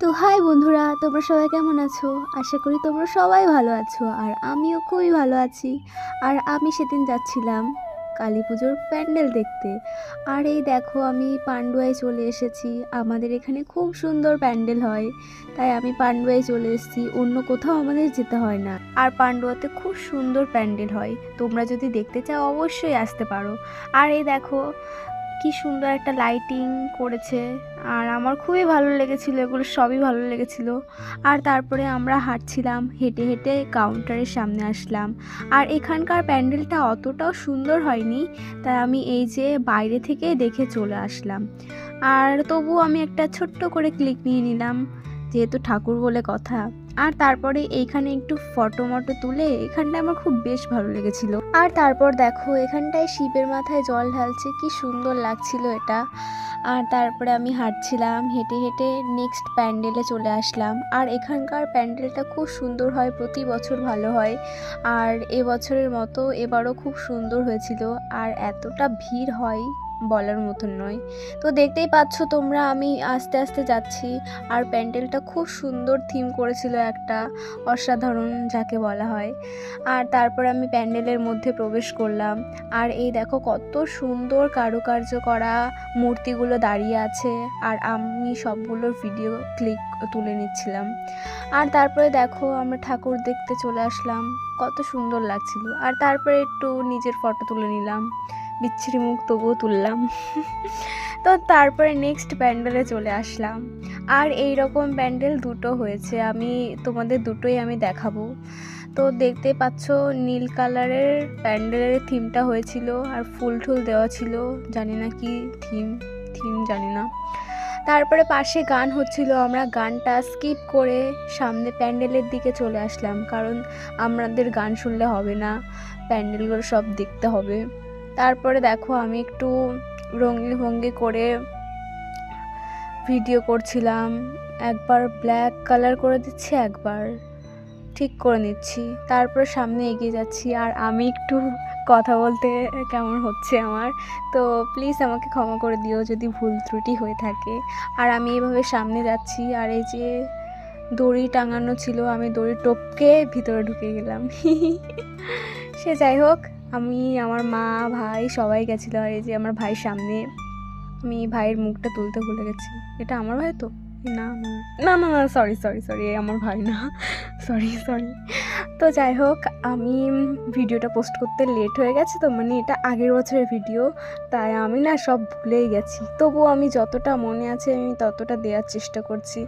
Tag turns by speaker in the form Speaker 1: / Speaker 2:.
Speaker 1: তো হাই বন্ধুরা, তোমরা সবাই কেমন আছো? আশা করি তোমরা সবাই ভালো আছো, আর আমিও খুবই ভালো আছি। আর আমি সেদিন যাচ্ছিলাম কালী পুজোর প্যান্ডেল দেখতে। আর এই দেখো, আমি পান্ডুয়ায় চলে এসেছি। আমাদের এখানে খুব সুন্দর প্যান্ডেল হয়, তাই আমি পান্ডুয়ায় চলে এসেছি। অন্য কোথাও আমাদের যেতে হয় না। আর পান্ডুয়াতে খুব সুন্দর প্যান্ডেল হয়, তোমরা যদি দেখতে চাও অবশ্যই আসতে পারো। আর এই দেখো কি সুন্দর একটা লাইটিং করেছে, আর আমার খুবই ভালো লেগেছিলো, এগুলো সবই ভালো লেগেছিলো। আর তারপরে আমরা হাঁটছিলাম, হেঁটে হেঁটে কাউন্টারের সামনে আসলাম। আর এখানকার প্যান্ডেলটা অতটাও সুন্দর হয়নি, তাই আমি এই যে বাইরে থেকে দেখে চলে আসলাম। আর তবু আমি একটা ছোট্ট করে ক্লিক নিয়ে নিলাম, যেহেতু ঠাকুর বলে কথা। আর তারপরে এইখানে একটু ফটো মটো তুলে, এখানটা আমার খুব বেশ ভালো লেগেছিল। আর তারপর দেখো, এখানটায় শিবের মাথায় জল ঢালছে, কি সুন্দর লাগছিল এটা। আর তারপরে আমি হাঁটছিলাম, হেঁটে হেঁটে নেক্সট প্যান্ডেলে চলে আসলাম। আর এখানকার প্যান্ডেলটা খুব সুন্দর হয়, প্রতি বছর ভালো হয়। আর এবছরের মতো এবারও খুব সুন্দর হয়েছিল। আর এতটা ভিড় হয় বলার মতন নয়। তো দেখতেই পাচ্ছ তোমরা, আমি আস্তে আস্তে যাচ্ছি। আর প্যান্ডেলটা খুব সুন্দর থিম করেছিল, একটা অসাধারণ যাকে বলা হয়। আর তারপর আমি প্যান্ডেলের মধ্যে প্রবেশ করলাম। আর এই দেখো কত সুন্দর কারুকার্য করা মূর্তিগুলো দাঁড়িয়ে আছে, আর আমি সবগুলোর ভিডিও ক্লিক তুলে নিচ্ছিলাম। আর তারপরে দেখো, আমরা ঠাকুর দেখতে চলে আসলাম, কত সুন্দর লাগছিল। আর তারপরে একটু নিজের ফটো তুলে নিলাম, বিচ্ছিরি মুখ তবুও তুললাম। তো তারপরে নেক্সট প্যান্ডেলে চলে আসলাম। আর এই রকম প্যান্ডেল দুটো হয়েছে, আমি তোমাদের দুটোই আমি দেখাবো। তো দেখতে পাচ্ছ, নীল কালারের প্যান্ডেলের থিমটা হয়েছিল, আর ফুল টুল দেওয়া ছিল, জানি না কি থিম থিম জানি না। তারপরে পাশে গান হচ্ছিল, আমরা গানটা স্কিপ করে সামনে প্যান্ডেলের দিকে চলে আসলাম, কারণ আমাদের গান শুনলে হবে না, প্যান্ডেলগুলো সব দেখতে হবে। তারপরে দেখো, আমি একটু রঙিন ভঙ্গি করে ভিডিও করছিলাম, একবার ব্ল্যাক কালার করে দিচ্ছি, একবার ঠিক করে নিচ্ছি। তারপর সামনে এগিয়ে যাচ্ছি। আর আমি একটু কথা বলতে কেমন হচ্ছে আমার, তো প্লিজ আমাকে ক্ষমা করে দিও যদি ভুল ত্রুটি হয়ে থাকে। আর আমি এভাবে সামনে যাচ্ছি, আর এই যে দড়ি টাঙানো ছিল, আমি দড়ি টপকে ভিতরে ঢুকে গেলাম। সে যাই হোক, আমি, আমার মা, ভাই সবাই গেছিলো। আর এই যে আমার ভাই সামনে, আমি ভাইয়ের মুখটা তুলতে ভুলে গেছি। এটা আমার ভাই তো? না না না না না, সরি সরি সরি, আমার ভাই না, সরি সরি। তো যাই হোক, আমি ভিডিওটা পোস্ট করতে লেট হয়ে গেছে, তো মানে এটা আগের বছরের ভিডিও, তাই আমি না সব ভুলেই গেছি। তবুও আমি যতটা মনে আছে আমি ততটা দেওয়ার চেষ্টা করছি।